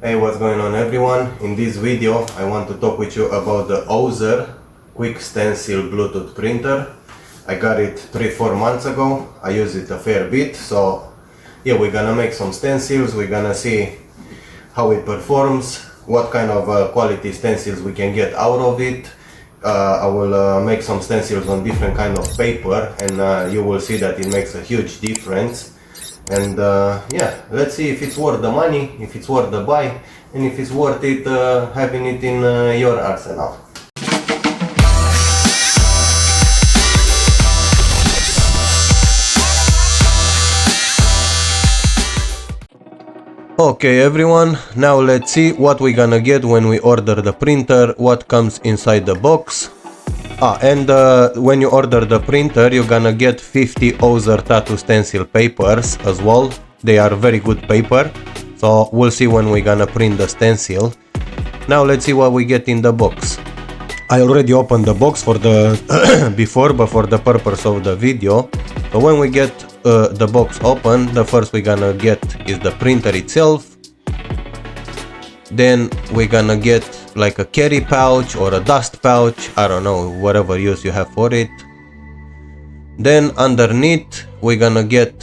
Hey, what's going on everyone? In this video I want to talk with you about the Ozer quick stencil Bluetooth printer. I got it 3-4 months ago. I use it a fair bit, so yeah, we're gonna make some stencils. We're gonna see how it performs, what kind of quality stencils we can get out of it. I will make some stencils on different kind of paper, and you will see that it makes a huge difference. And yeah, let's see if it's worth the money, if it's worth the buy, and if it's worth it having it in your arsenal. Okay everyone, now let's see what we're gonna get when we order the printer, what comes inside the box. And when you order the printer, you're gonna get 50 Ozer Tattoo Stencil Papers as well. They are very good paper, so we'll see when we're gonna print the stencil. Now let's see what we get in the box. I already opened the box for the before, but for the purpose of the video. So when we get the box open, the first we're gonna get is the printer itself. Then we're gonna get like a carry pouch or a dust pouch, I don't know, whatever use you have for it. Then underneath we're gonna get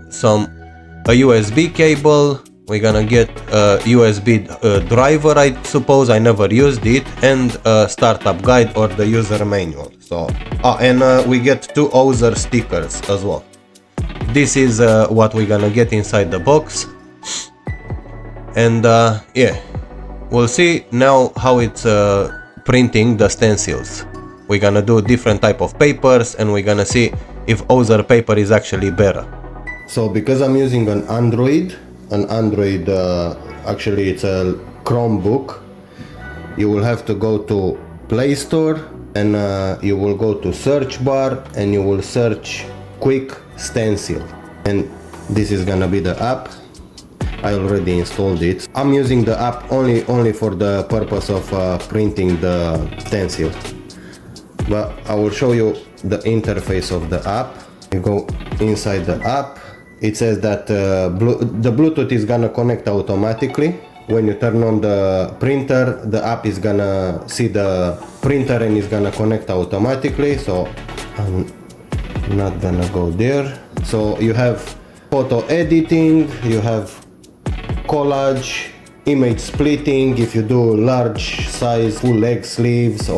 a USB cable. We're gonna get a USB driver, I suppose. I never used it, and a startup guide or the user manual. So and we get 2 Ozer stickers as well. This is what we're gonna get inside the box. And yeah, we'll see now how it's printing the stencils. We're gonna do different type of papers, and we're gonna see if Ozer paper is actually better. So because I'm using an Android, actually it's a Chromebook, you will have to go to Play Store, and you will go to search bar, and you will search quick stencil, and this is gonna be the app. I already installed it. I'm using the app only for the purpose of printing the stencil, but I will show you the interface of the app. You go inside the app. It says that the Bluetooth is gonna connect automatically. When you turn on the printer, the app is gonna see the printer and is gonna connect automatically. So I'm not gonna go there. So you have photo editing, you have collage, image splitting if you do large size full leg sleeves,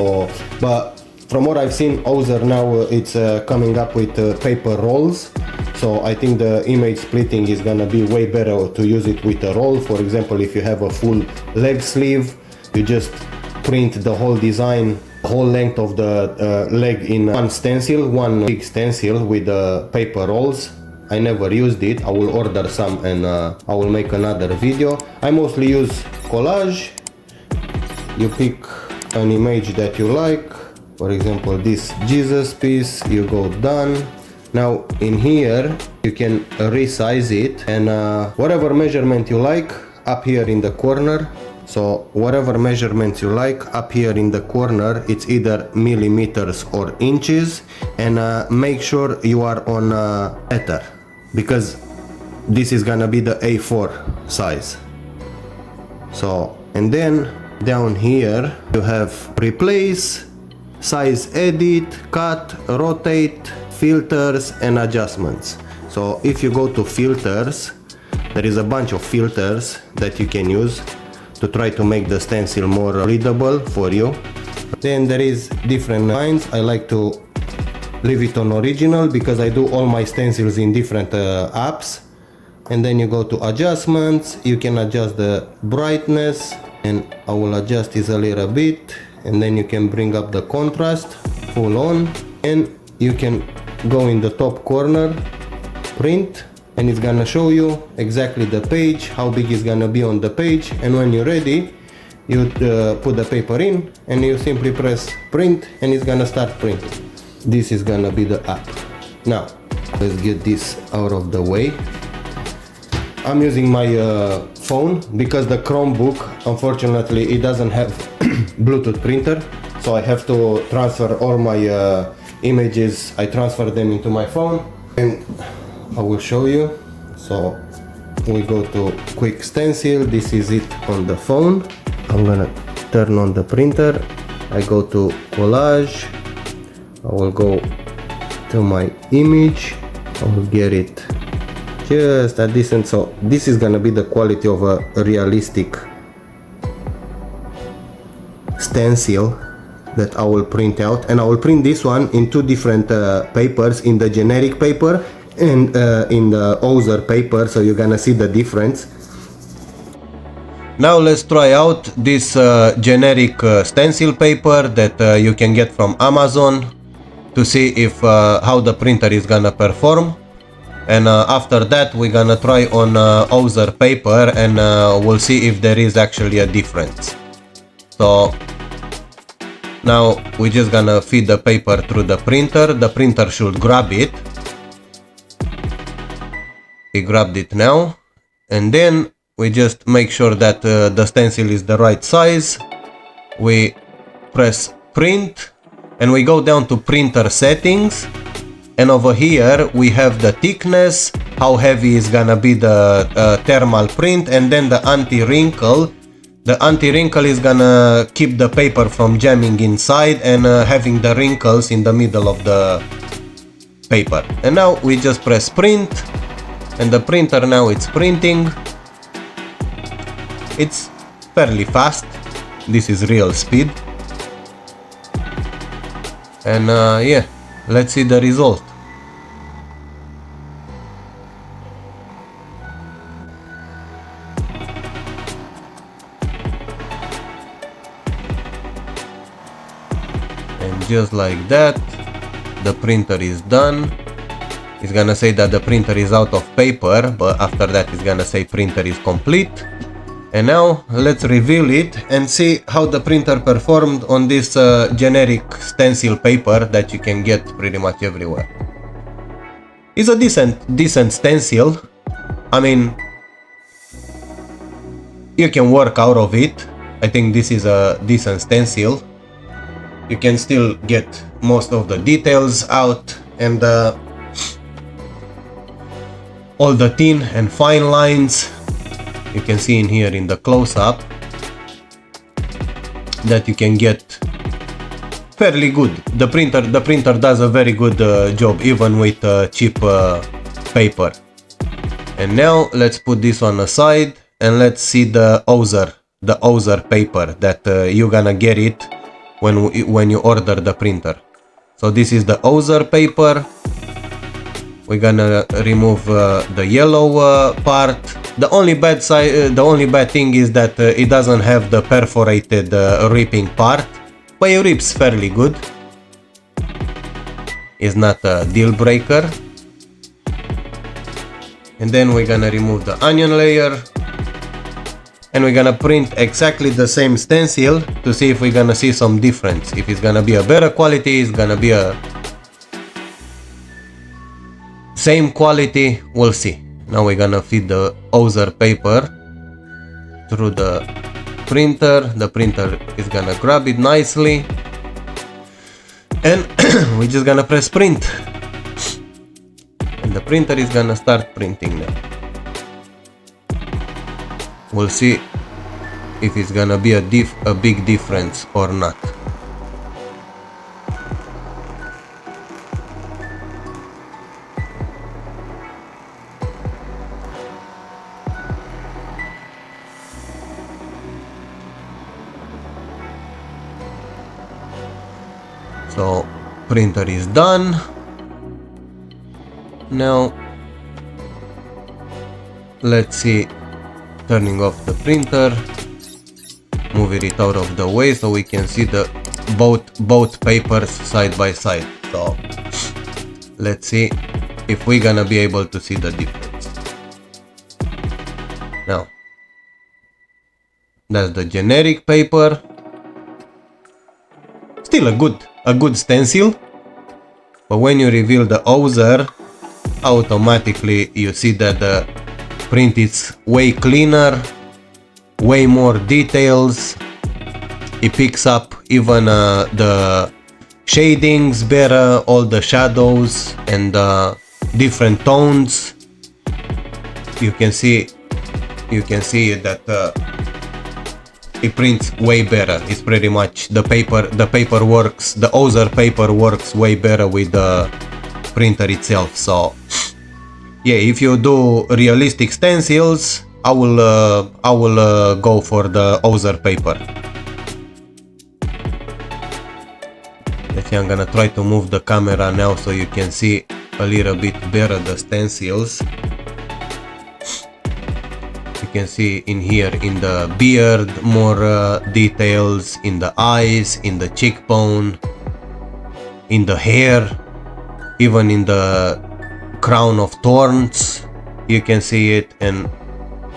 but from what I've seen, Ozer now it's coming up with paper rolls. So I think the image splitting is gonna be way better to use it with a roll. For example, if you have a full leg sleeve, you just print the whole design, whole length of the leg in one stencil, one big stencil with paper rolls. I never used it. I will order some, and I will make another video. I mostly use collage. You pick an image that you like, for example this Jesus piece, you go done. Now in here you can resize it, and whatever measurement you like up here in the corner. So whatever measurements you like up here in the corner, it's either millimeters or inches, and make sure you are on letter, because this is gonna be the A4 size. So, and then down here you have replace, size edit, cut, rotate, filters, and adjustments. So if you go to filters, there is a bunch of filters that you can use to try to make the stencil more readable for you. Then there is different kinds. I like to leave it on original because I do all my stencils in different apps. And then you go to adjustments, you can adjust the brightness, and I will adjust this a little bit, and then you can bring up the contrast full on, and you can go in the top corner, print, and it's gonna show you exactly the page, how big it's gonna be on the page. And when you're ready, you put the paper in, and you simply press print, and it's gonna start printing. This is gonna be the app. Now let's get this out of the way. I'm using my phone because the Chromebook, unfortunately, it doesn't have Bluetooth printer, so I have to transfer all my images. I transfer them into my phone, and I will show you. So we go to quick stencil. This is it on the phone. I'm gonna turn on the printer. I go to collage. I will go to my image. I will get it just a decent. So this is gonna be the quality of a realistic stencil that I will print out, and I will print this one in two different papers, in the generic paper and in the Ozer paper, so you're gonna see the difference. Now let's try out this generic stencil paper that you can get from Amazon to see if how the printer is gonna perform, and after that we're gonna try on Ozer paper, and we'll see if there is actually a difference. So now we're just gonna feed the paper through the printer should grab it. We grabbed it now, and then we just make sure that the stencil is the right size. We press print and we go down to printer settings, and over here we have the thickness, how heavy is gonna be the thermal print, and then the anti-wrinkle. The anti-wrinkle is gonna keep the paper from jamming inside and having the wrinkles in the middle of the paper. And now we just press print, and the printer now it's printing. It's fairly fast. This is real speed. And yeah, let's see the result. And just like that, the printer is done. It's gonna say that the printer is out of paper, but after that it's gonna say printer is complete. And now let's reveal it and see how the printer performed on this generic stencil paper that you can get pretty much everywhere. It's a decent stencil. I mean, you can work out of it. I think this is a decent stencil. You can still get most of the details out, and all the thin and fine lines you can see in here in the close-up, that you can get fairly good. The printer does a very good job even with cheap paper. And now let's put this on the side and let's see the Ozer paper that you're gonna get it when you order the printer. So this is the Ozer paper. We're gonna remove the yellow part. The only bad thing is that it doesn't have the perforated ripping part, but it rips fairly good. It's not a deal breaker. And then we're gonna remove the onion layer, and we're gonna print exactly the same stencil to see if we're gonna see some difference. If it's gonna be a better quality, it's gonna be a same quality, we'll see. Now we're gonna feed the Ozer paper through the printer. The printer is gonna grab it nicely, and we're just gonna press print, and the printer is gonna start printing now. We'll see if it's gonna be a big difference or not. So printer is done. Now let's see, turning off the printer, moving it out of the way so we can see the both papers side by side. So let's see if we're gonna be able to see the difference. Now that's the generic paper. Still a good stencil, but when you reveal the Ozer, automatically you see that the print is way cleaner, way more details. It picks up even the shadings better, all the shadows and different tones. you can see that it prints way better. It's pretty much the paper works, the Ozer paper works way better with the printer itself. So yeah, if you do realistic stencils, I will go for the Ozer paper. I'm gonna try to move the camera now so you can see a little bit better the stencils. You can see in here in the beard more details, in the eyes, in the cheekbone, in the hair, even in the crown of thorns you can see it. And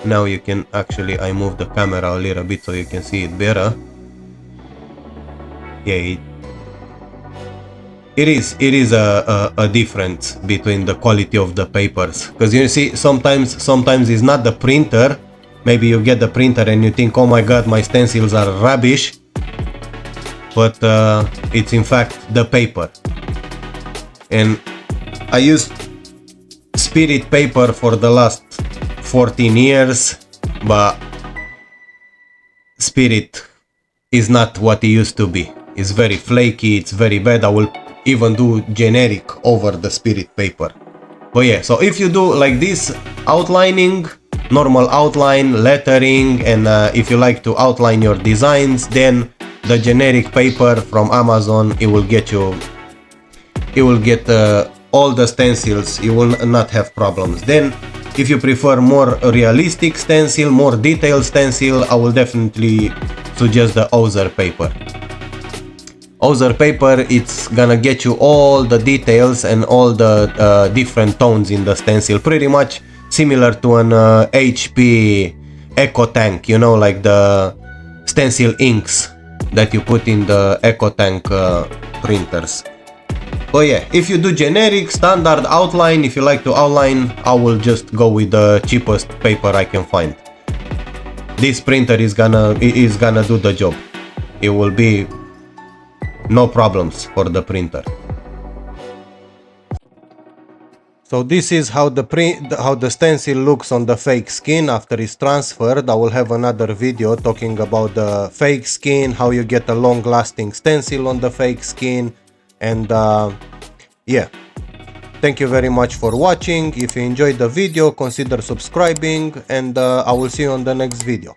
now you can actually, I move the camera a little bit so you can see it better. Yeah, it is a difference between the quality of the papers, because you see sometimes it's not the printer. Maybe you get the printer and you think, oh my god, my stencils are rubbish, but it's in fact the paper. And I used Spirit paper for the last 14 years, but Spirit is not what it used to be. It's very flaky, it's very bad. I will even do generic over the Spirit paper. But yeah, so if you do like this outlining, normal outline, lettering, and if you like to outline your designs, then the generic paper from Amazon, it will get all the stencils. You will not have problems. Then if you prefer more realistic stencil, more detailed stencil, I will definitely suggest the Ozer paper. Ozer paper, it's gonna get you all the details and all the different tones in the stencil, pretty much similar to an HP Eco Tank, you know, like the stencil inks that you put in the Eco Tank printers. But yeah, if you do generic standard outline, if you like to outline, I will just go with the cheapest paper I can find. This printer is gonna do the job. It will be no problems for the printer. So this is how the stencil looks on the fake skin after it's transferred. I will have another video talking about the fake skin, how you get a long-lasting stencil on the fake skin, and yeah. Thank you very much for watching. If you enjoyed the video, consider subscribing, and I will see you on the next video.